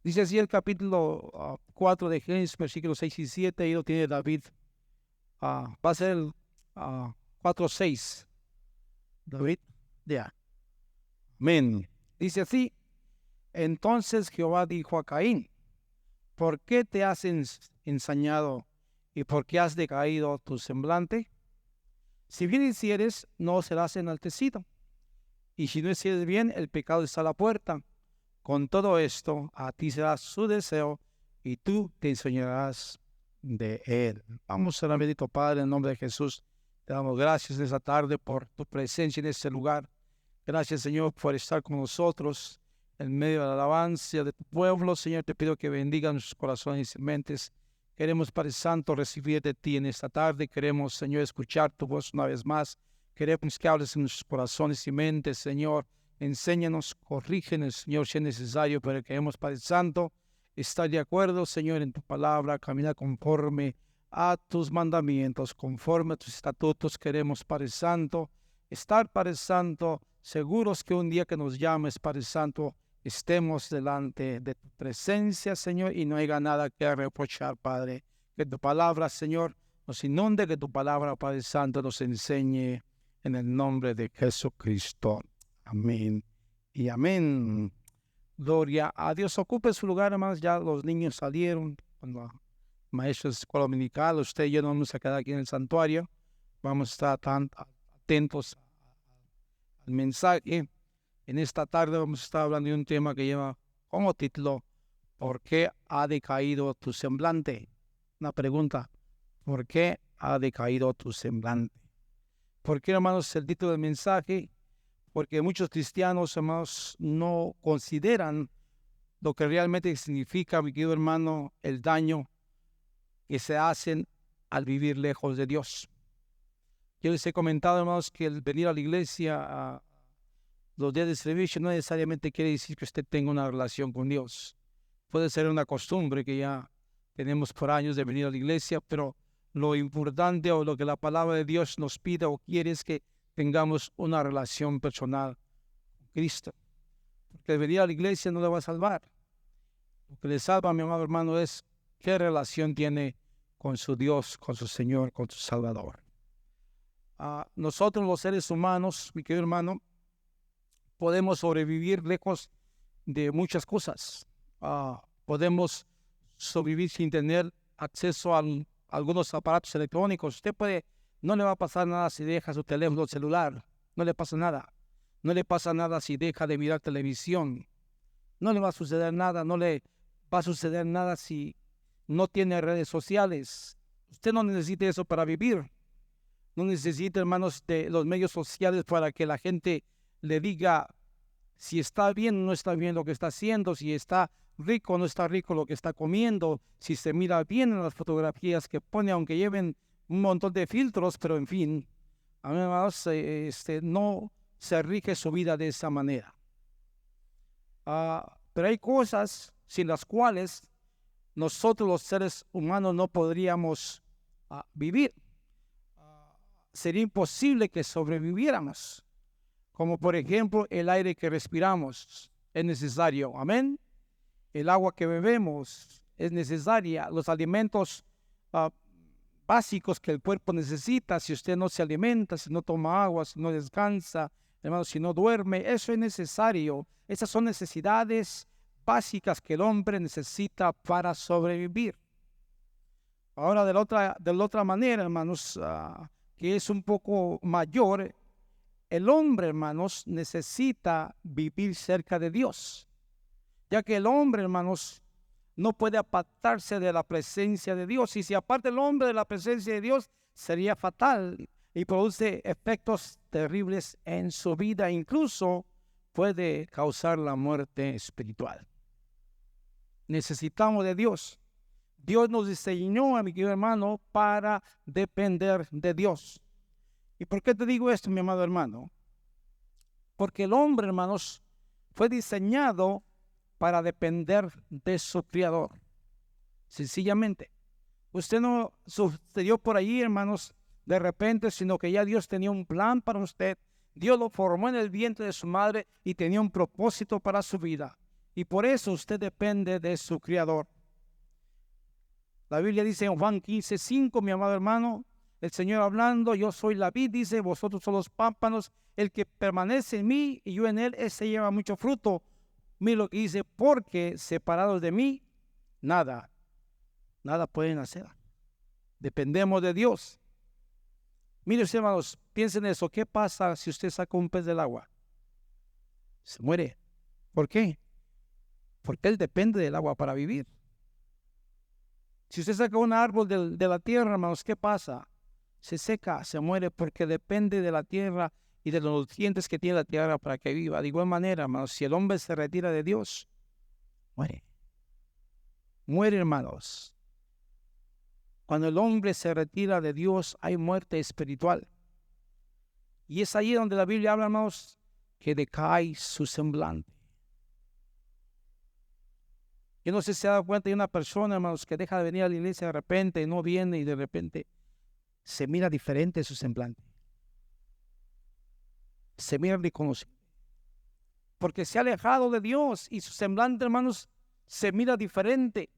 Dice así el capítulo 4 de Génesis, versículos 6 y 7, y lo tiene David. Va a ser el 4:6. David, ya. Amén. Dice así: entonces Jehová dijo a Caín: ¿por qué te has ensañado y por qué has decaído tu semblante? Si bien hicieres, no serás enaltecido, y si no hicieres bien, el pecado está a la puerta. Con todo esto, a ti será su deseo, y tú te enseñarás de él. Vamos a la bendito Padre, en el nombre de Jesús. Te damos gracias esta tarde por tu presencia en este lugar. Gracias, Señor, por estar con nosotros en medio de la alabanza de tu pueblo. Señor, te pido que bendiga nuestros corazones y mentes. Queremos, Padre Santo, recibir de ti en esta tarde. Queremos, Señor, escuchar tu voz una vez más. Queremos que hables en nuestros corazones y mentes, Señor. Enséñanos, corrígenos, Señor, si es necesario, pero queremos, Padre Santo, estar de acuerdo, Señor, en tu palabra, caminar conforme a tus mandamientos, conforme a tus estatutos. Queremos, Padre Santo, estar, Padre Santo, seguros que un día que nos llames, Padre Santo, estemos delante de tu presencia, Señor, y no haya nada que reprochar, Padre. Que tu palabra, Señor, nos inunde, que tu palabra, Padre Santo, nos enseñe en el nombre de Jesucristo. Amén y amén. Gloria a Dios. Ocupe su lugar, hermanos. Ya los niños salieron. Cuando maestros de escuela dominical, usted y yo nos vamos a quedar aquí en el santuario. Vamos a estar tan atentos al mensaje. En esta tarde vamos a estar hablando de un tema que lleva como título: ¿por qué ha decaído tu semblante? Una pregunta: ¿por qué ha decaído tu semblante? ¿Por qué, hermanos, el título del mensaje? Porque muchos cristianos, hermanos, no consideran lo que realmente significa, mi querido hermano, el daño que se hacen al vivir lejos de Dios. Yo les he comentado, hermanos, que el venir a la iglesia a los días de servicio no necesariamente quiere decir que usted tenga una relación con Dios. Puede ser una costumbre que ya tenemos por años de venir a la iglesia, pero lo importante o lo que la palabra de Dios nos pide o quiere es que tengamos una relación personal con Cristo. Porque el venir a la iglesia no le va a salvar. Lo que le salva, mi amado hermano, es qué relación tiene con su Dios, con su Señor, con su Salvador. Nosotros los seres humanos, mi querido hermano, podemos sobrevivir lejos de muchas cosas. Podemos sobrevivir sin tener acceso a algunos aparatos electrónicos. No le va a pasar nada si deja su teléfono celular. No le pasa nada. No le pasa nada si deja de mirar televisión. No le va a suceder nada. No le va a suceder nada si no tiene redes sociales. Usted no necesita eso para vivir. No necesita, hermanos, de los medios sociales para que la gente le diga si está bien o no está bien lo que está haciendo, si está rico o no está rico lo que está comiendo, si se mira bien en las fotografías que pone, aunque lleven un montón de filtros, pero en fin, hermanos, no se rige su vida de esa manera. Pero hay cosas sin las cuales nosotros los seres humanos no podríamos vivir. Sería imposible que sobreviviéramos. Como por ejemplo el aire que respiramos es necesario, amén. El agua que bebemos es necesaria. Los alimentos básicos que el cuerpo necesita. Si usted no se alimenta, si no toma agua, si no descansa, hermano, si no duerme, eso es necesario. Esas son necesidades básicas que el hombre necesita para sobrevivir. Ahora, de la otra manera, hermanos, que es un poco mayor, el hombre, hermanos, necesita vivir cerca de Dios, ya que el hombre, hermanos, no puede apartarse de la presencia de Dios. Y si aparta el hombre de la presencia de Dios, sería fatal y produce efectos terribles en su vida. Incluso puede causar la muerte espiritual. Necesitamos de Dios. Dios nos diseñó, a mi querido hermano, para depender de Dios. ¿Y por qué te digo esto, mi amado hermano? Porque el hombre, hermanos, fue diseñado para depender de su Creador. Sencillamente. Usted no sucedió por allí, hermanos, de repente, sino que ya Dios tenía un plan para usted. Dios lo formó en el vientre de su madre y tenía un propósito para su vida. Y por eso usted depende de su Creador. La Biblia dice en Juan 15:5, mi amado hermano, el Señor hablando, yo soy la vid, dice, vosotros son los pámpanos, el que permanece en mí y yo en él, ese lleva mucho fruto. Mira lo que dice, porque separados de mí, nada pueden hacer. Dependemos de Dios. Mire usted, hermanos, piensen en eso. ¿Qué pasa si usted saca un pez del agua? Se muere. ¿Por qué? Porque él depende del agua para vivir. Si usted saca un árbol de la tierra, hermanos, ¿qué pasa? Se seca, se muere porque depende de la tierra y de los nutrientes que tiene la tierra para que viva. De igual manera, hermanos, si el hombre se retira de Dios, muere. Muere, hermanos. Cuando el hombre se retira de Dios, hay muerte espiritual. Y es ahí donde la Biblia habla, hermanos, que decae su semblante. Yo no sé si se ha dado cuenta de una persona, hermanos, que deja de venir a la iglesia de repente, no viene y de repente se mira diferente su semblante. Se mira reconocible. Porque se ha alejado de Dios y su semblante, hermanos, se mira diferente.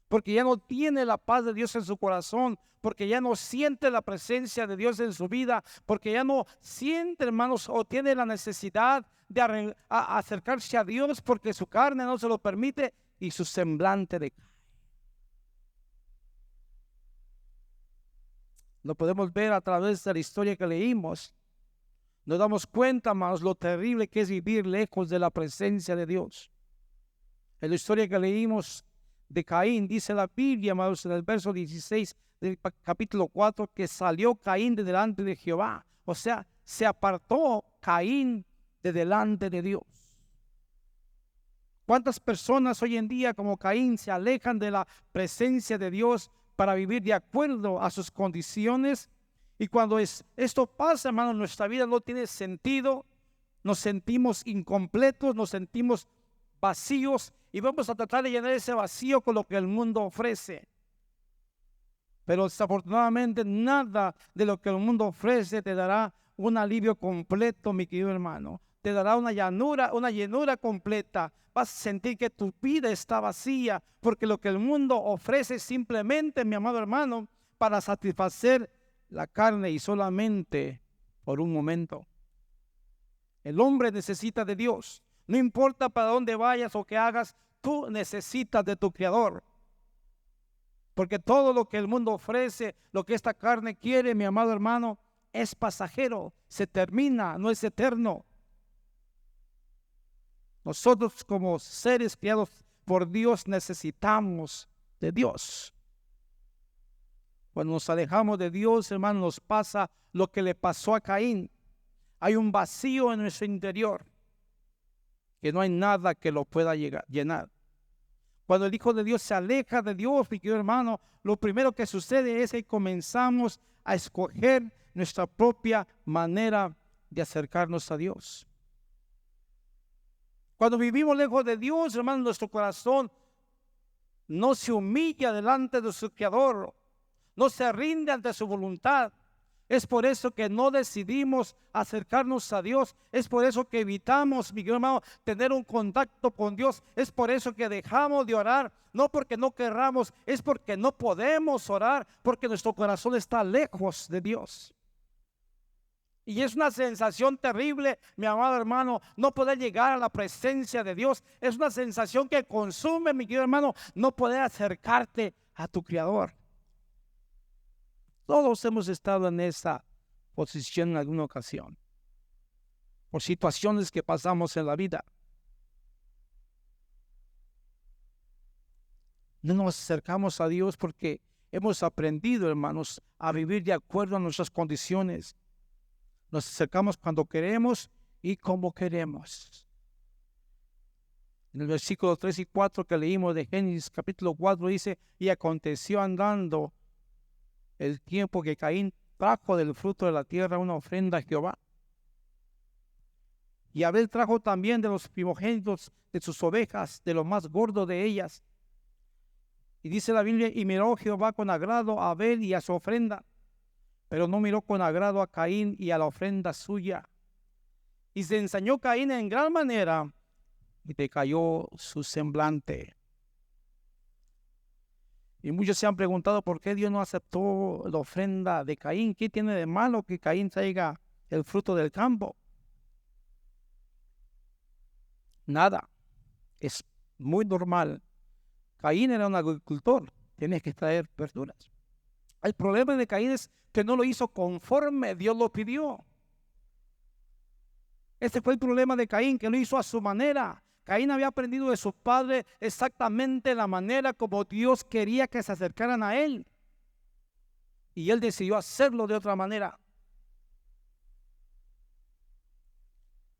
Porque ya no tiene la paz de Dios en su corazón, porque ya no siente la presencia de Dios en su vida, porque ya no siente, hermanos, o tiene la necesidad de acercarse a Dios porque su carne no se lo permite y su semblante decae. Lo podemos ver a través de la historia que leímos. Nos damos cuenta, hermanos, lo terrible que es vivir lejos de la presencia de Dios. En la historia que leímos de Caín, dice la Biblia, hermanos, en el verso 16 del capítulo 4, que salió Caín de delante de Jehová. O sea, se apartó Caín de delante de Dios. ¿Cuántas personas hoy en día como Caín se alejan de la presencia de Dios para vivir de acuerdo a sus condiciones? Y cuando esto pasa, hermanos, nuestra vida no tiene sentido, nos sentimos incompletos, nos sentimos vacíos y vamos a tratar de llenar ese vacío con lo que el mundo ofrece. Pero desafortunadamente nada de lo que el mundo ofrece te dará un alivio completo, mi querido hermano. Te dará una llenura completa. Vas a sentir que tu vida está vacía porque lo que el mundo ofrece simplemente, mi amado hermano, para satisfacer la carne y solamente por un momento. El hombre necesita de Dios. No importa para dónde vayas o qué hagas, tú necesitas de tu Creador. Porque todo lo que el mundo ofrece, lo que esta carne quiere, mi amado hermano, es pasajero, se termina, no es eterno. Nosotros como seres criados por Dios necesitamos de Dios. Cuando nos alejamos de Dios, hermano, nos pasa lo que le pasó a Caín. Hay un vacío en nuestro interior que no hay nada que lo pueda llenar. Cuando el Hijo de Dios se aleja de Dios, mi querido hermano, lo primero que sucede es que comenzamos a escoger nuestra propia manera de acercarnos a Dios. Cuando vivimos lejos de Dios, hermano, nuestro corazón no se humilla delante de su Creador, no se rinde ante su voluntad. Es por eso que no decidimos acercarnos a Dios. Es por eso que evitamos, mi hermano, tener un contacto con Dios. Es por eso que dejamos de orar. No porque no querramos, es porque no podemos orar, porque nuestro corazón está lejos de Dios. Y es una sensación terrible, mi amado hermano, no poder llegar a la presencia de Dios. Es una sensación que consume, mi querido hermano, no poder acercarte a tu Creador. Todos hemos estado en esa posición en alguna ocasión, por situaciones que pasamos en la vida. No nos acercamos a Dios porque hemos aprendido, hermanos, a vivir de acuerdo a nuestras condiciones. Nos acercamos cuando queremos y como queremos. En el versículo 3 y 4 que leímos de Génesis capítulo 4 dice, y aconteció andando el tiempo que Caín trajo del fruto de la tierra una ofrenda a Jehová. Y Abel trajo también de los primogénitos de sus ovejas, de lo más gordo de ellas. Y dice la Biblia, y miró Jehová con agrado a Abel y a su ofrenda, pero no miró con agrado a Caín y a la ofrenda suya. Y se ensañó Caín en gran manera, y decayó su semblante. Y muchos se han preguntado por qué Dios no aceptó la ofrenda de Caín. ¿Qué tiene de malo que Caín traiga el fruto del campo? Nada. Es muy normal. Caín era un agricultor. Tiene que traer verduras. El problema de Caín es que no lo hizo conforme Dios lo pidió. Este fue el problema de Caín, que lo hizo a su manera. Caín había aprendido de su padre exactamente la manera como Dios quería que se acercaran a él. Y él decidió hacerlo de otra manera.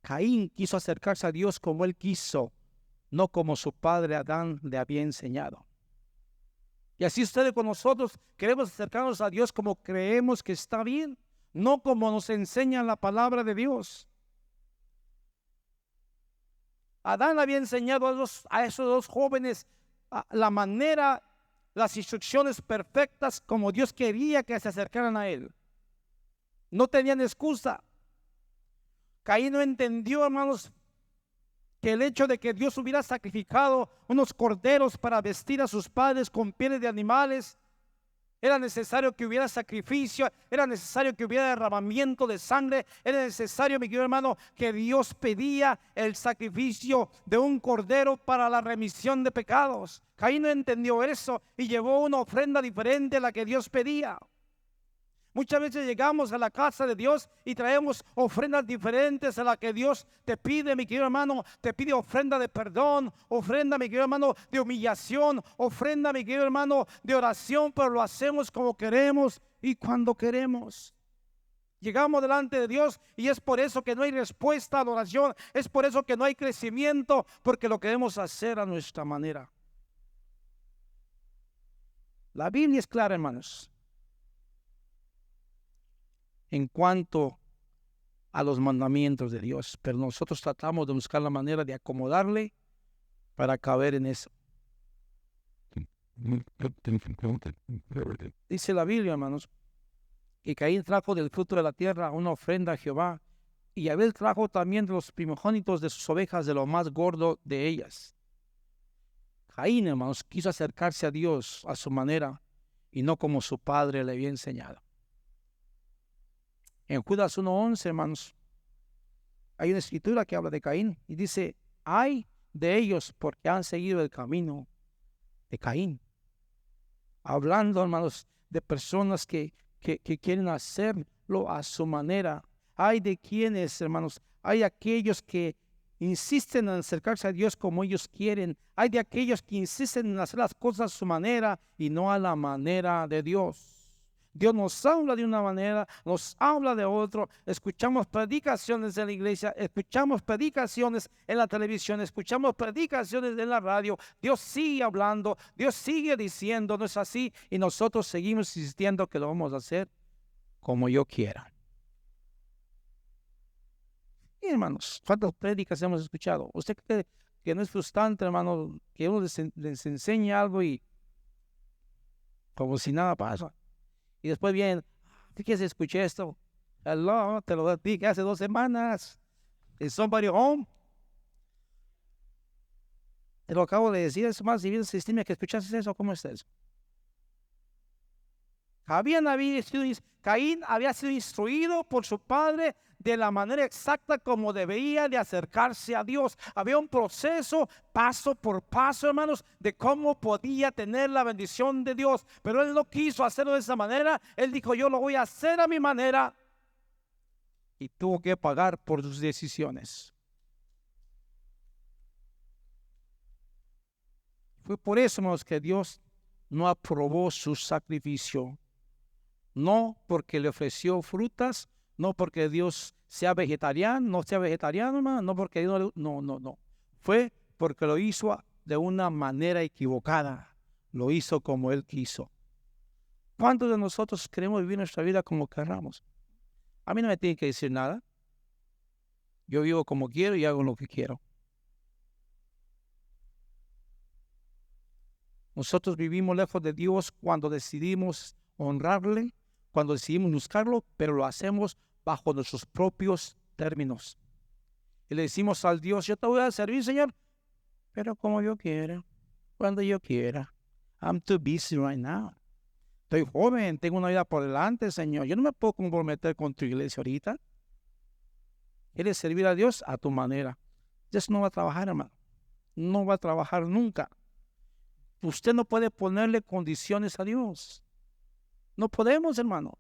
Caín quiso acercarse a Dios como él quiso, no como su padre Adán le había enseñado. Y así ustedes con nosotros queremos acercarnos a Dios como creemos que está bien, no como nos enseña la palabra de Dios. Adán había enseñado a esos dos jóvenes la manera, las instrucciones perfectas como Dios quería que se acercaran a él. No tenían excusa. Caín no entendió, hermanos, que el hecho de que Dios hubiera sacrificado unos corderos para vestir a sus padres con pieles de animales, era necesario que hubiera sacrificio, era necesario que hubiera derramamiento de sangre, era necesario, mi querido hermano, que Dios pedía el sacrificio de un cordero para la remisión de pecados. Caín no entendió eso y llevó una ofrenda diferente a la que Dios pedía. Muchas veces llegamos a la casa de Dios y traemos ofrendas diferentes a la que Dios te pide, mi querido hermano. Te pide ofrenda de perdón, ofrenda, mi querido hermano, de humillación, ofrenda, mi querido hermano, de oración, pero lo hacemos como queremos y cuando queremos. Llegamos delante de Dios y es por eso que no hay respuesta a la oración, es por eso que no hay crecimiento, porque lo queremos hacer a nuestra manera. La Biblia es clara, hermanos, en cuanto a los mandamientos de Dios, pero nosotros tratamos de buscar la manera de acomodarle para caber en eso. Dice la Biblia, hermanos, que Caín trajo del fruto de la tierra una ofrenda a Jehová, y Abel trajo también de los primogénitos de sus ovejas, de lo más gordo de ellas. Caín, hermanos, quiso acercarse a Dios a su manera y no como su padre le había enseñado. En Judas 1:11, hermanos, hay una escritura que habla de Caín y dice: ay de ellos porque han seguido el camino de Caín. Hablando, hermanos, de personas que quieren hacerlo a su manera. Hay de quienes, hermanos, hay aquellos que insisten en acercarse a Dios como ellos quieren. Hay de aquellos que insisten en hacer las cosas a su manera y no a la manera de Dios. Dios nos habla de una manera, nos habla de otro. Escuchamos predicaciones en la iglesia, escuchamos predicaciones en la televisión, escuchamos predicaciones en la radio. Dios sigue hablando, Dios sigue diciendo, no es así, y nosotros seguimos insistiendo que lo vamos a hacer como yo quiera. Y hermanos, ¿cuántas prédicas hemos escuchado? ¿Usted cree que no es frustrante, hermano, que uno les enseñe algo y como si nada pasa? Y después vienen: fíjese, escuché esto. Hello, te lo dije hace 2 semanas. ¿Is somebody home? Te lo acabo de decir, es más, si vienes a estima que escuchaste eso, ¿cómo está eso? Caín había sido instruido por su padre de la manera exacta como debía de acercarse a Dios. Había un proceso, paso por paso, hermanos, de cómo podía tener la bendición de Dios. Pero él no quiso hacerlo de esa manera. Él dijo: yo lo voy a hacer a mi manera. Y tuvo que pagar por sus decisiones. Fue por eso, hermanos, que Dios no aprobó su sacrificio. No porque le ofreció frutas, no porque Dios sea vegetariano, no sea vegetariano, hermano, no porque Dios no. Fue porque lo hizo de una manera equivocada. Lo hizo como Él quiso. ¿Cuántos de nosotros queremos vivir nuestra vida como queramos? A mí no me tiene que decir nada. Yo vivo como quiero y hago lo que quiero. Nosotros vivimos lejos de Dios cuando decidimos honrarle, cuando decidimos buscarlo, pero lo hacemos bajo nuestros propios términos. Y le decimos al Dios: yo te voy a servir, Señor, pero como yo quiera, cuando yo quiera. I'm too busy right now. Estoy joven, tengo una vida por delante, Señor. Yo no me puedo comprometer con tu iglesia ahorita. ¿Quieres servir a Dios? A tu manera. Eso no va a trabajar, hermano. No va a trabajar nunca. Usted no puede ponerle condiciones a Dios. No podemos, hermano.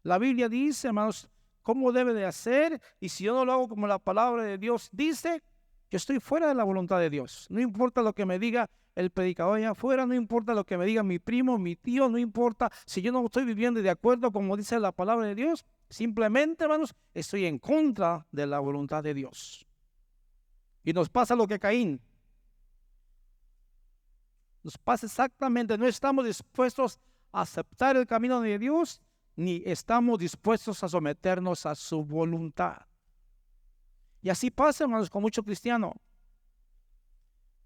La Biblia dice, hermanos, cómo debe de hacer. Y si yo no lo hago como la palabra de Dios dice, yo estoy fuera de la voluntad de Dios. No importa lo que me diga el predicador allá afuera, no importa lo que me diga mi primo, mi tío, no importa si yo no estoy viviendo de acuerdo como dice la palabra de Dios. Simplemente, hermanos, estoy en contra de la voluntad de Dios. Y nos pasa lo que a Caín. Nos pasa exactamente, no estamos dispuestos a aceptar el camino de Dios, ni estamos dispuestos a someternos a su voluntad. Y así pasa, hermanos, con muchos cristianos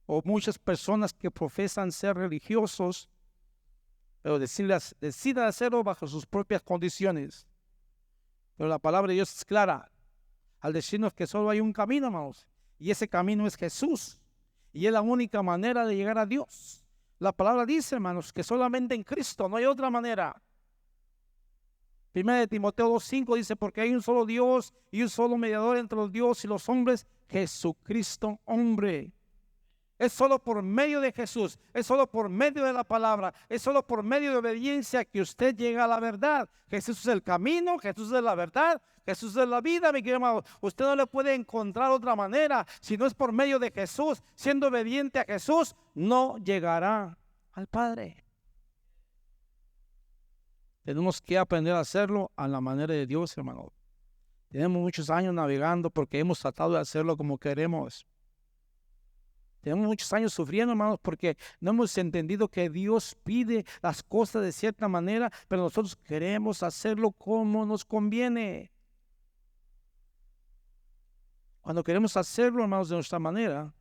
o muchas personas que profesan ser religiosos, pero deciden hacerlo bajo sus propias condiciones. Pero la palabra de Dios es clara al decirnos que solo hay un camino, hermanos, y ese camino es Jesús, y es la única manera de llegar a Dios. La palabra dice, hermanos, que solamente en Cristo, no hay otra manera. Primera de Timoteo 2:5 dice, porque hay un solo Dios y un solo mediador entre los dioses y los hombres, Jesucristo hombre. Es solo por medio de Jesús, es solo por medio de la palabra, es solo por medio de obediencia que usted llega a la verdad. Jesús es el camino, Jesús es la verdad, Jesús es la vida, mi querido hermano. Usted no le puede encontrar otra manera. Si no es por medio de Jesús, siendo obediente a Jesús, no llegará al Padre. Tenemos que aprender a hacerlo a la manera de Dios, hermano. Tenemos muchos años navegando porque hemos tratado de hacerlo como queremos. Tenemos muchos años sufriendo, hermanos, porque no hemos entendido que Dios pide las cosas de cierta manera, pero nosotros queremos hacerlo como nos conviene. Cuando queremos hacerlo, hermanos, de nuestra manera,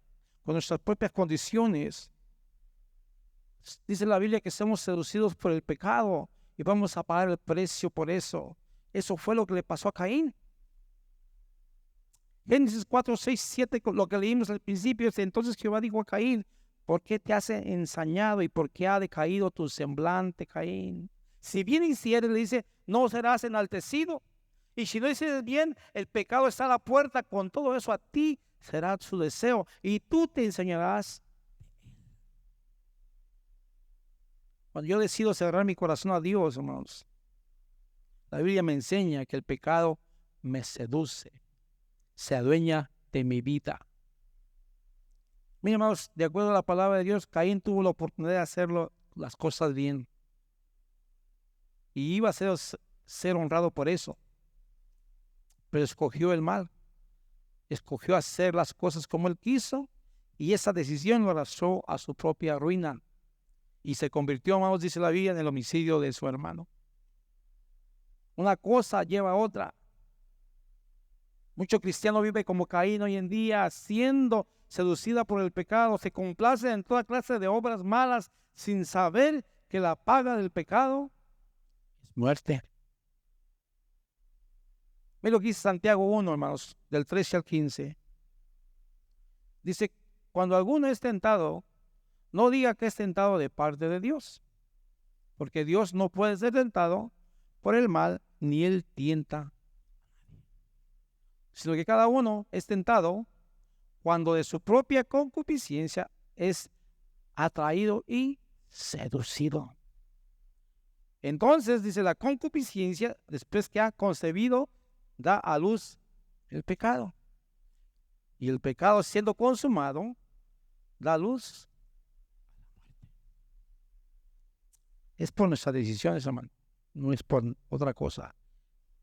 con nuestras propias condiciones, dice la Biblia que somos seducidos por el pecado y vamos a pagar el precio por eso. Eso fue lo que le pasó a Caín. Génesis 4, 6, 7, lo que leímos al principio, es entonces Jehová dijo a Caín, ¿por qué te has ensañado y por qué ha decaído tu semblante, Caín? Si bien hicieres, le dice, no serás enaltecido. Y si no hicieres bien, el pecado está a la puerta, con todo eso a ti será su deseo y tú te enseñarás. Cuando yo decido cerrar mi corazón a Dios, hermanos, la Biblia me enseña que el pecado me seduce, se adueña de mi vida. Miren, hermanos, de acuerdo a la palabra de Dios, Caín tuvo la oportunidad de hacerlo las cosas bien. Y iba a ser honrado por eso. Pero escogió el mal. Escogió hacer las cosas como él quiso. Y esa decisión lo arrastró a su propia ruina. Y se convirtió, hermanos, dice la Biblia, en el homicidio de su hermano. Una cosa lleva a otra. Muchos cristianos viven como Caín hoy en día, siendo seducida por el pecado, se complace en toda clase de obras malas, sin saber que la paga del pecado es muerte. Mira lo que dice Santiago 1, hermanos, del 13 al 15. Dice, cuando alguno es tentado, no diga que es tentado de parte de Dios, porque Dios no puede ser tentado por el mal, ni él tienta, sino que cada uno es tentado cuando de su propia concupiscencia es atraído y seducido. Entonces, dice, la concupiscencia, después que ha concebido, da a luz el pecado. Y el pecado, siendo consumado, da luz. Es por nuestras decisiones, hermano. No es por otra cosa.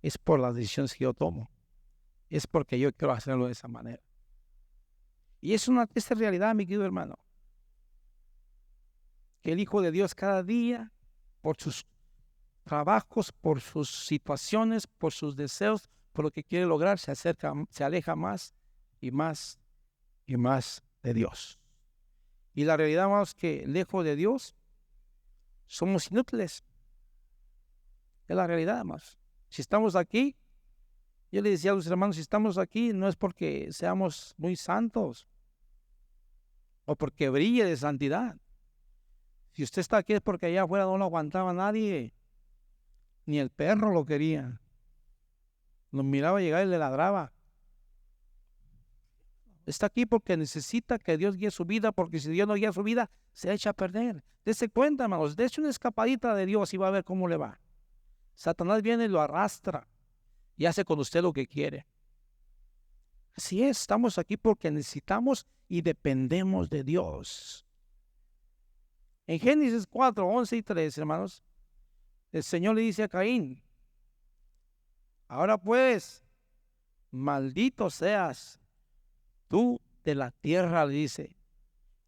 Es por las decisiones que yo tomo. Es porque yo quiero hacerlo de esa manera. Y es una triste realidad, mi querido hermano, que el Hijo de Dios cada día, por sus trabajos, por sus situaciones, por sus deseos, por lo que quiere lograr, se aleja más y más y más de Dios. Y la realidad, hermanos, que lejos de Dios somos inútiles. Es la realidad, hermanos. Si estamos aquí, yo le decía a los hermanos, si estamos aquí no es porque seamos muy santos o porque brille de santidad. Si usted está aquí es porque allá afuera no lo aguantaba nadie, ni el perro lo quería. Lo miraba llegar y le ladraba. Está aquí porque necesita que Dios guíe su vida, porque si Dios no guía su vida, se echa a perder. Dese cuenta, hermanos, dése una escapadita de Dios y va a ver cómo le va. Satanás viene y lo arrastra y hace con usted lo que quiere. Así es, estamos aquí porque necesitamos y dependemos de Dios. En Génesis 4, 11 y 13, hermanos, el Señor le dice a Caín: ahora pues, maldito seas tú de la tierra, le dice,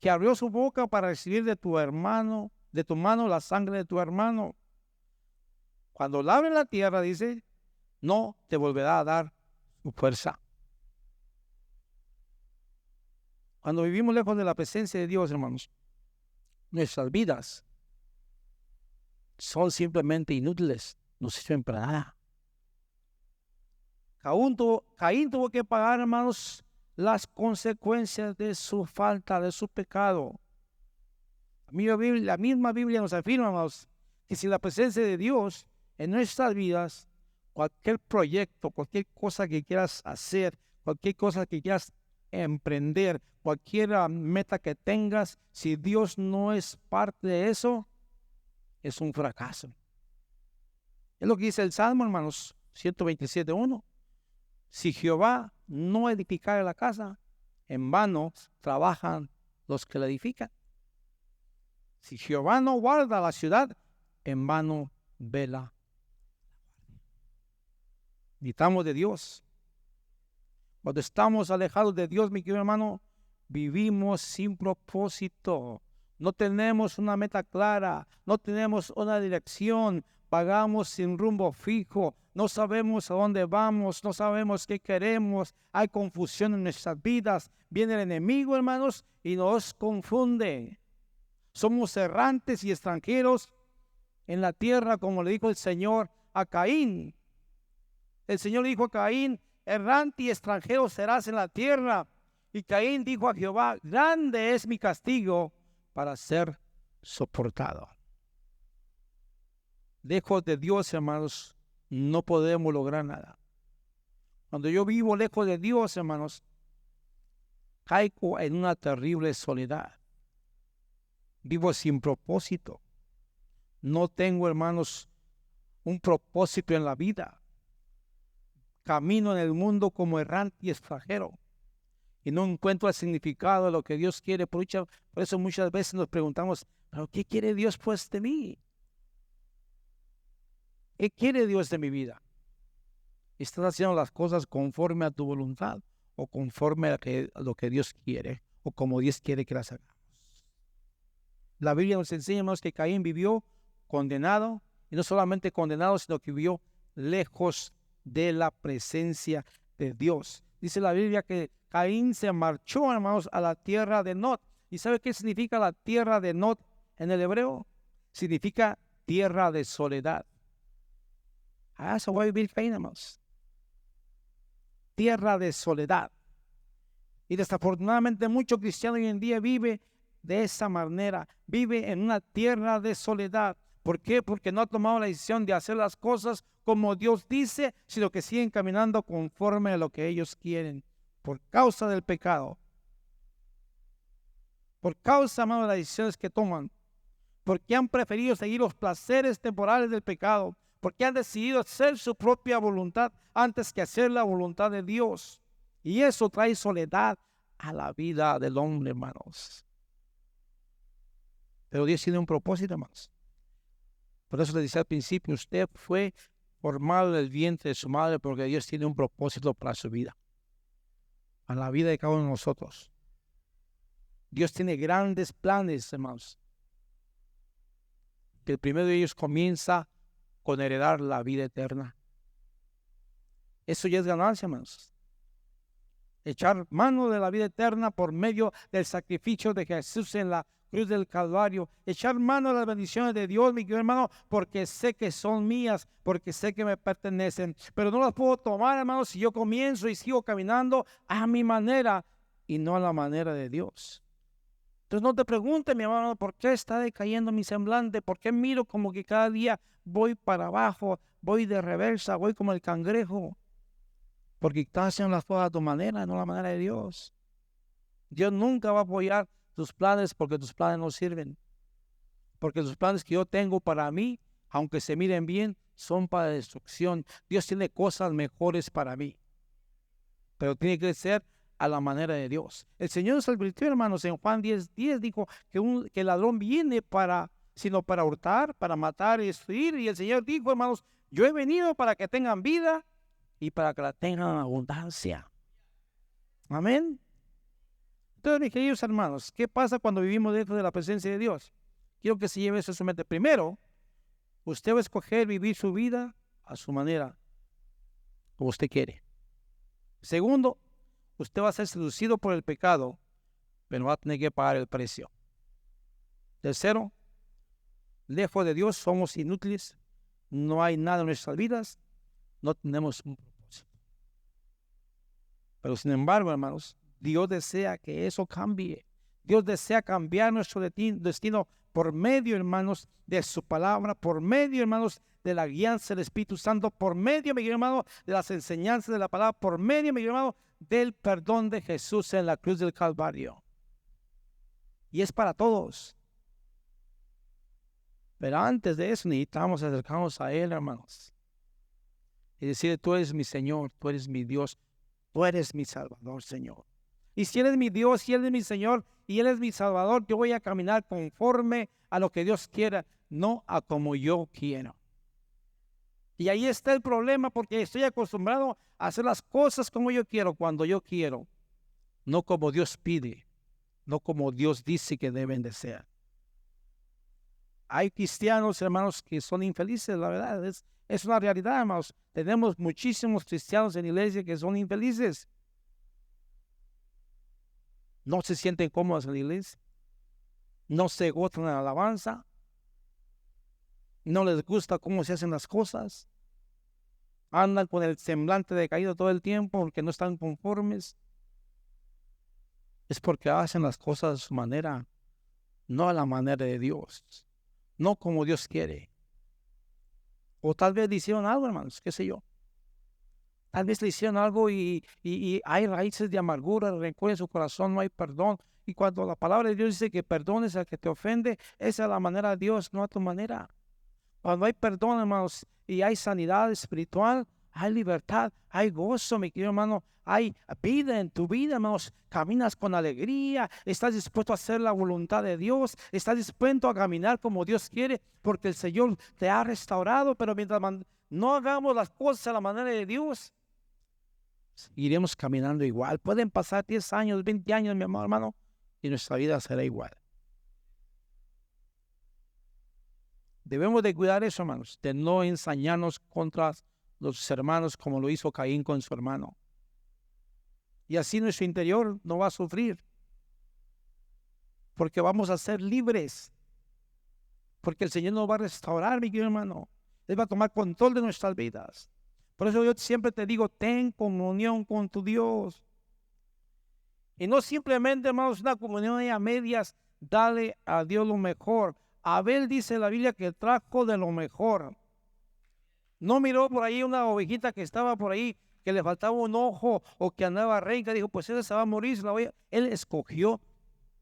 que abrió su boca para recibir de tu hermano, de tu mano la sangre de tu hermano. Cuando labre la tierra, dice, no te volverá a dar su fuerza. Cuando vivimos lejos de la presencia de Dios, hermanos, nuestras vidas son simplemente inútiles, no sirven para nada. Caín tuvo que pagar, hermanos, las consecuencias de su falta, de su pecado. La misma Biblia nos afirma, hermanos, que sin la presencia de Dios en nuestras vidas, cualquier proyecto, cualquier cosa que quieras hacer, cualquier cosa que quieras emprender, cualquier meta que tengas, si Dios no es parte de eso, es un fracaso. Es lo que dice el Salmo, hermanos, 127:1. Si Jehová no edificare la casa, en vano trabajan los que la edifican. Si Jehová no guarda la ciudad, en vano vela. Necesitamos de Dios. Cuando estamos alejados de Dios, mi querido hermano, vivimos sin propósito. No tenemos una meta clara, no tenemos una dirección, vagamos sin rumbo fijo, no sabemos a dónde vamos, no sabemos qué queremos, hay confusión en nuestras vidas. Viene el enemigo, hermanos, y nos confunde. Somos errantes y extranjeros en la tierra, como le dijo el Señor a Caín. El Señor le dijo a Caín: errante y extranjero serás en la tierra. Y Caín dijo a Jehová: grande es mi castigo para ser soportado. Lejos de Dios, hermanos, no podemos lograr nada. Cuando yo vivo lejos de Dios, hermanos, caigo en una terrible soledad. Vivo sin propósito. No tengo, hermanos, un propósito en la vida. Camino en el mundo como errante y extranjero y no encuentro el significado de lo que Dios quiere. Por eso muchas veces nos preguntamos: ¿pero qué quiere Dios pues de mí? ¿Qué quiere Dios de mi vida? ¿Estás haciendo las cosas conforme a tu voluntad o conforme a lo que Dios quiere o como Dios quiere que las hagamos? La Biblia nos enseña, hermanos, que Caín vivió condenado, y no solamente condenado, sino que vivió lejos de la presencia de Dios. Dice la Biblia que Caín se marchó, hermanos, a la tierra de Nod. ¿Y sabe qué significa la tierra de Nod en el hebreo? Significa tierra de soledad. Eso va a vivir Caín, hermanos. Tierra de soledad. Y desafortunadamente muchos cristianos hoy en día vive de esa manera. Vive en una tierra de soledad. ¿Por qué? Porque no ha tomado la decisión de hacer las cosas como Dios dice, sino que siguen caminando conforme a lo que ellos quieren, por causa del pecado, por causa, hermano, de las decisiones que toman, porque han preferido seguir los placeres temporales del pecado, porque han decidido hacer su propia voluntad antes que hacer la voluntad de Dios. Y eso trae soledad a la vida del hombre, hermanos. Pero Dios tiene un propósito, hermanos. Por eso le decía al principio: usted fue formado en el vientre de su madre, porque Dios tiene un propósito para su vida, a la vida de cada uno de nosotros. Dios tiene grandes planes, hermanos. Que el primero de ellos comienza con heredar la vida eterna. Eso ya es ganancia, hermanos. Echar mano de la vida eterna por medio del sacrificio de Jesús en la cruz del Calvario. Echar mano de las bendiciones de Dios, mi querido hermano, porque sé que son mías, porque sé que me pertenecen. Pero no las puedo tomar, hermanos, si yo comienzo y sigo caminando a mi manera y no a la manera de Dios. Entonces no te preguntes, mi hermano, ¿por qué está decayendo mi semblante? ¿Por qué miro como que cada día voy para abajo, voy de reversa, voy como el cangrejo? Porque estás haciendo las cosas a tu manera, no a la manera de Dios. Dios nunca va a apoyar tus planes porque tus planes no sirven. Porque los planes que yo tengo para mí, aunque se miren bien, son para destrucción. Dios tiene cosas mejores para mí, pero tiene que ser a la manera de Dios. El Señor se advirtió, hermanos, en Juan 10:10 dijo que el ladrón viene sino para hurtar, para matar y destruir. Y el Señor dijo, hermanos, yo he venido para que tengan vida y para que la tengan en abundancia. Amén. Entonces, mis queridos hermanos, ¿qué pasa cuando vivimos dentro de la presencia de Dios? Quiero que se lleve eso a su mente. Primero, usted va a escoger vivir su vida a su manera, como usted quiere. Segundo, usted va a ser seducido por el pecado, pero va a tener que pagar el precio. Tercero, lejos de Dios somos inútiles, no hay nada en nuestras vidas, no tenemos un propósito. Pero sin embargo, hermanos, Dios desea que eso cambie. Dios desea cambiar nuestro destino por medio, hermanos, de su palabra, por medio, hermanos, de la guianza del Espíritu Santo, por medio, mi hermano, de las enseñanzas de la palabra, por medio, mi hermano, del perdón de Jesús en la cruz del Calvario. Y es para todos. Pero antes de eso necesitamos acercarnos a Él, hermanos, y decirle, tú eres mi Señor, tú eres mi Dios, tú eres mi Salvador, Señor. Y si Él es mi Dios, si Él es mi Señor y Él es mi Salvador, yo voy a caminar conforme a lo que Dios quiera, no a como yo quiero. Y ahí está el problema, porque estoy acostumbrado a hacer las cosas como yo quiero, cuando yo quiero, no como Dios pide, no como Dios dice que deben de ser. Hay cristianos, hermanos, que son infelices, la verdad, es una realidad, hermanos. Tenemos muchísimos cristianos en la iglesia que son infelices. No se sienten cómodos en la iglesia, no se gozan en la alabanza, no les gusta cómo se hacen las cosas, andan con el semblante decaído todo el tiempo porque no están conformes. Es porque hacen las cosas a su manera, no a la manera de Dios, no como Dios quiere. O tal vez le hicieron algo, hermanos, qué sé yo. Tal vez le hicieron algo y hay raíces de amargura, rencor en su corazón, no hay perdón. Y cuando la palabra de Dios dice que perdones al que te ofende, esa es la manera de Dios, no a tu manera. Cuando hay perdón, hermanos, y hay sanidad espiritual, hay libertad, hay gozo, mi querido hermano, hay vida en tu vida, hermanos. Caminas con alegría, estás dispuesto a hacer la voluntad de Dios, estás dispuesto a caminar como Dios quiere, porque el Señor te ha restaurado. Pero mientras no hagamos las cosas a la manera de Dios, iremos caminando igual. Pueden pasar 10 años, 20 años, mi amado hermano, y nuestra vida será igual. Debemos de cuidar eso, hermanos, de no ensañarnos contra los hermanos como lo hizo Caín con su hermano. Y así nuestro interior no va a sufrir, porque vamos a ser libres, porque el Señor nos va a restaurar, mi querido hermano. Él va a tomar control de nuestras vidas. Por eso yo siempre te digo, ten comunión con tu Dios. Y no simplemente, hermanos, una comunión a medias, dale a Dios lo mejor. Abel dice en la Biblia que trajo de lo mejor. No miró por ahí una ovejita que estaba por ahí, que le faltaba un ojo o que andaba renca. Dijo, pues esa se va a morir. Él escogió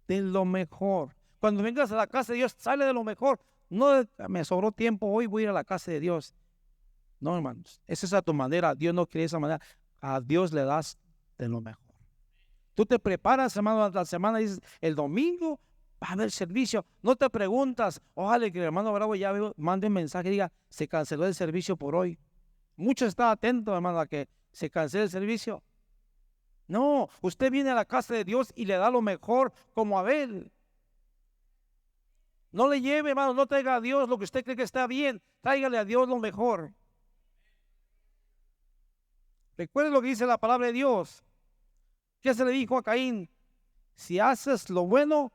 de lo mejor. Cuando vengas a la casa de Dios, sale de lo mejor. No, me sobró tiempo, hoy voy a ir a la casa de Dios. No, hermanos, esa es a tu manera. Dios no quiere esa manera. A Dios le das de lo mejor. Tú te preparas, hermano, a la semana y dices, el domingo va a haber servicio. No te preguntas, ojalá que el hermano Bravo ya mande un mensaje y diga, se canceló el servicio por hoy. Muchos están atentos, hermano, a que se cancele el servicio. No, usted viene a la casa de Dios y le da lo mejor como Abel. No le lleve, hermano, no traiga a Dios lo que usted cree que está bien. Tráigale a Dios lo mejor. Recuerde lo que dice la palabra de Dios. ¿Qué se le dijo a Caín? Si haces lo bueno,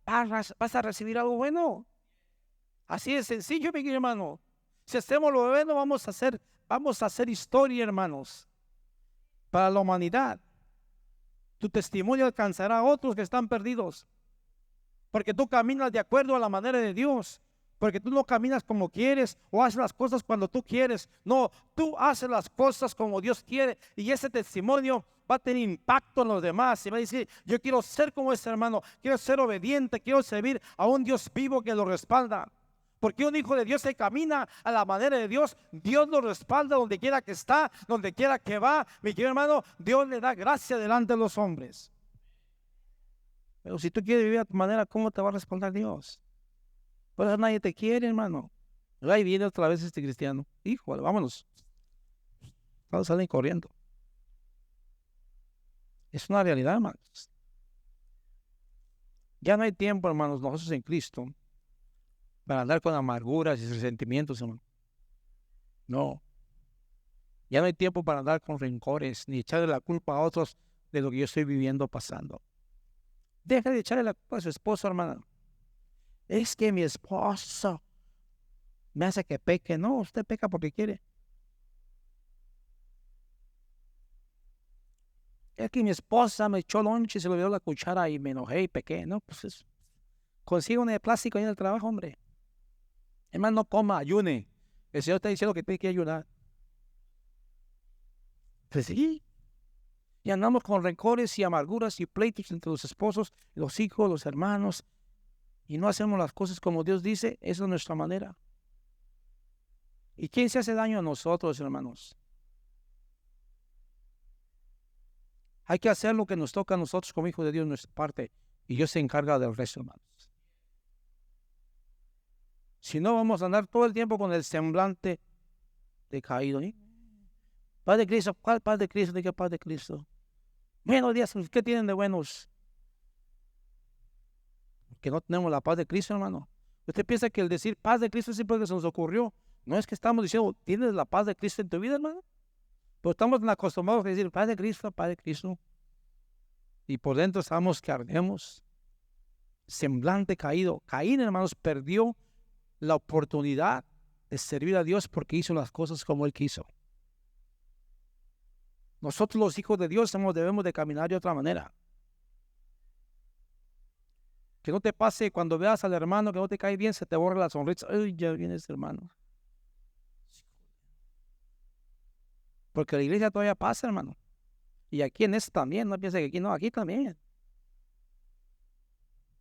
vas a recibir algo bueno. Así de sencillo, mi querido hermano. Si hacemos lo bueno, vamos a hacer historia, hermanos, para la humanidad. Tu testimonio alcanzará a otros que están perdidos. porque tú caminas de acuerdo a la manera de Dios, porque tú no caminas como quieres o haces las cosas cuando tú quieres. No, tú haces las cosas como Dios quiere, y ese testimonio va a tener impacto en los demás. Y va a decir: yo quiero ser como ese hermano, quiero ser obediente, quiero servir a un Dios vivo que lo respalda. Porque un hijo de Dios que camina a la manera de Dios, Dios lo respalda donde quiera que está, donde quiera que va. Mi querido hermano, Dios le da gracia delante de los hombres. Pero si tú quieres vivir a tu manera, ¿cómo te va a respaldar Dios? Por eso nadie te quiere, hermano. Ahí viene otra vez este cristiano. Híjole, vámonos. Todos salen corriendo. Es una realidad, hermanos. Ya no hay tiempo, hermanos, nosotros en Cristo, para andar con amarguras y resentimientos, hermano. No. Ya no hay tiempo para andar con rencores, ni echarle la culpa a otros de lo que yo estoy viviendo, pasando. Deja de echarle la culpa a su esposo, hermano. Es que mi esposo me hace que peque. No, usted peca porque quiere. Es que mi esposa me echó lonche y se le dio la cuchara y me enojé y pequé. No, pues consiga una de plástico ahí en el trabajo, hombre. Hermano, no coma, ayune. El Señor está diciendo que tiene que ayunar. Pues sí. Y andamos con rencores y amarguras y pleitos entre los esposos, los hijos, los hermanos. Y no hacemos las cosas como Dios dice. Esa es nuestra manera. ¿Y quién se hace daño a nosotros, hermanos? Hay que hacer lo que nos toca a nosotros como hijos de Dios, nuestra parte. Y Dios se encarga del resto, hermanos. Si no, vamos a andar todo el tiempo con el semblante decaído. Paz de Cristo. ¿Cuál paz de Cristo? ¿De qué paz de Cristo? Buenos días. ¿Qué tienen de buenos? Que no tenemos la paz de Cristo, hermano. ¿Usted piensa que el decir paz de Cristo siempre que se nos ocurrió? No es que estamos diciendo, ¿tienes la paz de Cristo en tu vida, hermano? Pero estamos acostumbrados a decir paz de Cristo, paz de Cristo. Y por dentro sabemos que ardemos. Semblante caído. Caín, hermanos, perdió la oportunidad de servir a Dios porque hizo las cosas como Él quiso. Nosotros los hijos de Dios debemos de caminar de otra manera. Que no te pase cuando veas al hermano que no te cae bien, se te borra la sonrisa. Ay, ya viene ese hermano. Porque la iglesia todavía pasa, hermano. Y aquí en esto también, no piense que aquí no, aquí también.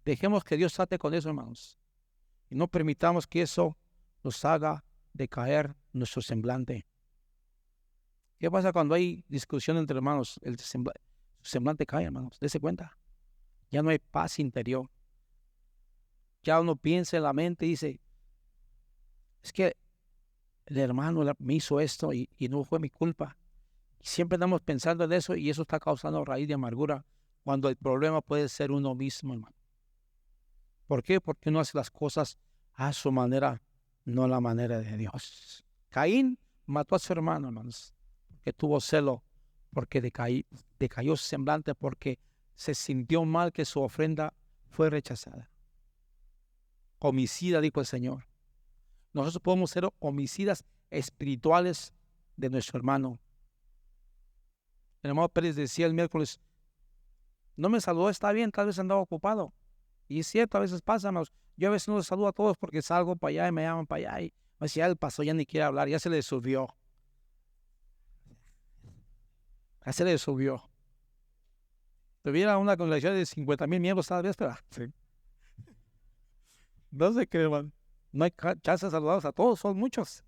Dejemos que Dios trate con eso, hermanos. Y no permitamos que eso nos haga decaer nuestro semblante. ¿Qué pasa cuando hay discusión entre hermanos? El semblante cae, hermanos. Dese cuenta. Ya no hay paz interior. Ya uno piensa en la mente y dice, es que el hermano me hizo esto y no fue mi culpa. Y siempre estamos pensando en eso y eso está causando raíz de amargura cuando el problema puede ser uno mismo, hermano. ¿Por qué? Porque uno hace las cosas a su manera, no a la manera de Dios. Caín mató a su hermano, hermanos, porque tuvo celo, porque decayó su semblante, porque se sintió mal que su ofrenda fue rechazada. Homicida, dijo el Señor. Nosotros podemos ser homicidas espirituales de nuestro hermano. El hermano Pérez decía el miércoles, no me saludó, está bien, tal vez andaba ocupado. Y es cierto, a veces pasa, hermanos. Yo a veces no los saludo a todos porque salgo para allá y me llaman para allá. Y me decía, él pasó, ya ni quiere hablar, ya se le subió. Ya se le subió. Tuviera una congregación de 50,000 miembros tal vez, pero sí. No sé qué, hermano. No hay chance de saludarlos a todos, son muchos.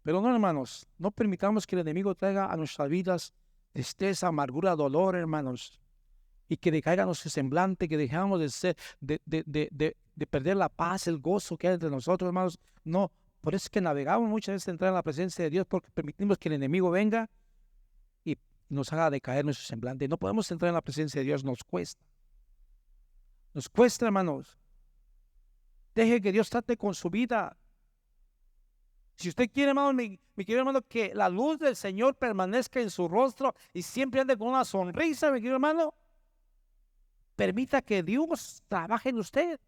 Pero no, hermanos, no permitamos que el enemigo traiga a nuestras vidas tristeza, amargura, dolor, hermanos. Y que decaiga nuestro semblante, que dejamos de perder la paz, el gozo que hay entre nosotros, hermanos. No, por eso es que navegamos muchas veces entrar en la presencia de Dios, porque permitimos que el enemigo venga y nos haga decaer nuestro semblante. No podemos entrar en la presencia de Dios, nos cuesta. Nos cuesta, hermanos. Deje que Dios trate con su vida. Si usted quiere, hermano, mi querido hermano, que la luz del Señor permanezca en su rostro y siempre ande con una sonrisa, mi querido hermano, permita que Dios trabaje en usted.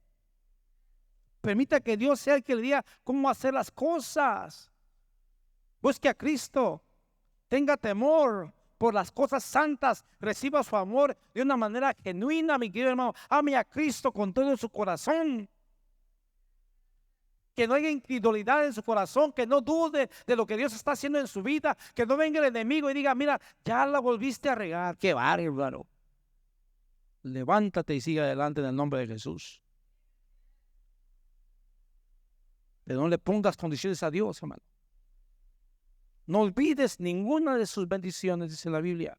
Permita que Dios sea el que le diga cómo hacer las cosas. Busque a Cristo. Tenga temor. por las cosas santas, reciba su amor de una manera genuina, mi querido hermano. Ame a Cristo con todo su corazón. Que no haya incredulidad en su corazón, que no dude de lo que Dios está haciendo en su vida, que no venga el enemigo y diga, mira, ya la volviste a regar. Qué bárbaro. Levántate y sigue adelante en el nombre de Jesús. Pero no le pongas condiciones a Dios, hermano. No olvides ninguna de sus bendiciones, dice la Biblia.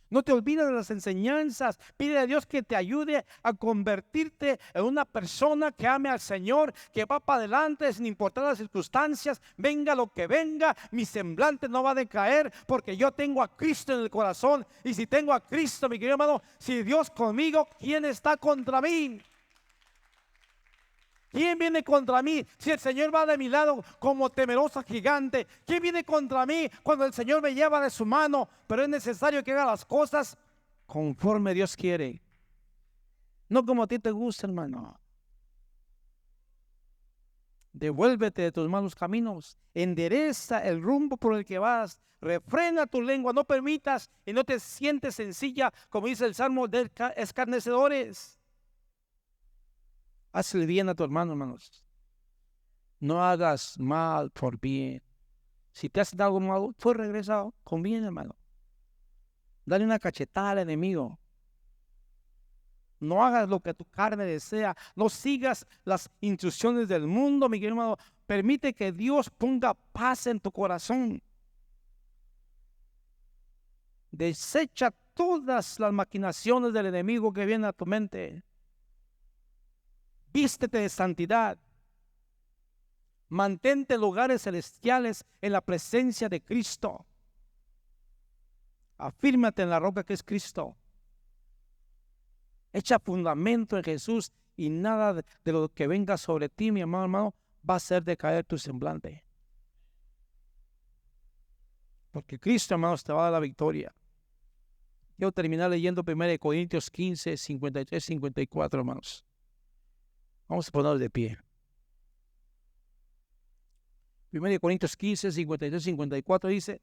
No te olvides de las enseñanzas. Pide a Dios que te ayude a convertirte en una persona que ame al Señor, que va para adelante sin importar las circunstancias. Venga lo que venga, mi semblante no va a decaer porque yo tengo a Cristo en el corazón. Y si tengo a Cristo, mi querido hermano, si Dios conmigo, ¿quién está contra mí? ¿Quién viene contra mí? Si el Señor va de mi lado como temeroso gigante. ¿Quién viene contra mí cuando el Señor me lleva de su mano? Pero es necesario que haga las cosas conforme Dios quiere. No como a ti te gusta, hermano. Devuélvete de tus malos caminos. Endereza el rumbo por el que vas. Refrena tu lengua. No permitas y no te sientes sencilla, como dice el Salmo, de escarnecedores. Hazle bien a tu hermano, hermanos. No hagas mal por bien. Si te hacen algo malo, pues regresa con bien, hermano. Dale una cachetada al enemigo. No hagas lo que tu carne desea. No sigas las instrucciones del mundo, mi querido hermano. Permite que Dios ponga paz en tu corazón. Desecha todas las maquinaciones del enemigo que vienen a tu mente. Vístete de santidad. Mantente en lugares celestiales en la presencia de Cristo. Afírmate en la roca que es Cristo. Echa fundamento en Jesús y nada de lo que venga sobre ti, mi hermano, va a hacer decaer tu semblante. Porque Cristo, hermanos, te va a dar la victoria. Quiero terminar leyendo 1 Corintios 15, 53, 54, hermanos. Vamos a ponerlo de pie. 1 Corintios 15, 53, 54 dice: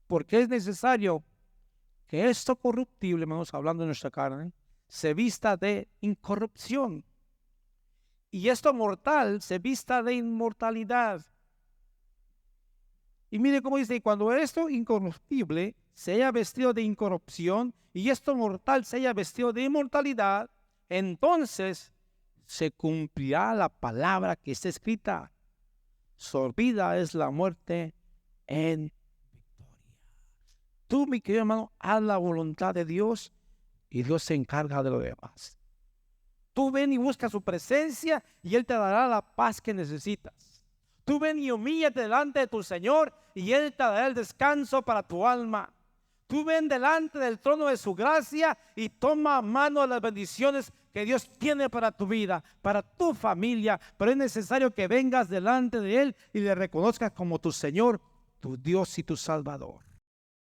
porque es necesario que esto corruptible, hermanos, hablando de nuestra carne, se vista de incorrupción, y esto mortal se vista de inmortalidad. Y mire cómo dice: y cuando esto incorruptible se haya vestido de incorrupción, y esto mortal se haya vestido de inmortalidad, entonces se cumplirá la palabra que está escrita: sorbida es la muerte en victoria. Tú, mi querido hermano, haz la voluntad de Dios y Dios se encarga de lo demás. Tú ven y busca su presencia y Él te dará la paz que necesitas. Tú ven y humíllate delante de tu Señor y Él te dará el descanso para tu alma. Tú ven delante del trono de su gracia y toma mano de las bendiciones que Dios tiene para tu vida, para tu familia. Pero es necesario que vengas delante de Él y le reconozcas como tu Señor, tu Dios y tu Salvador.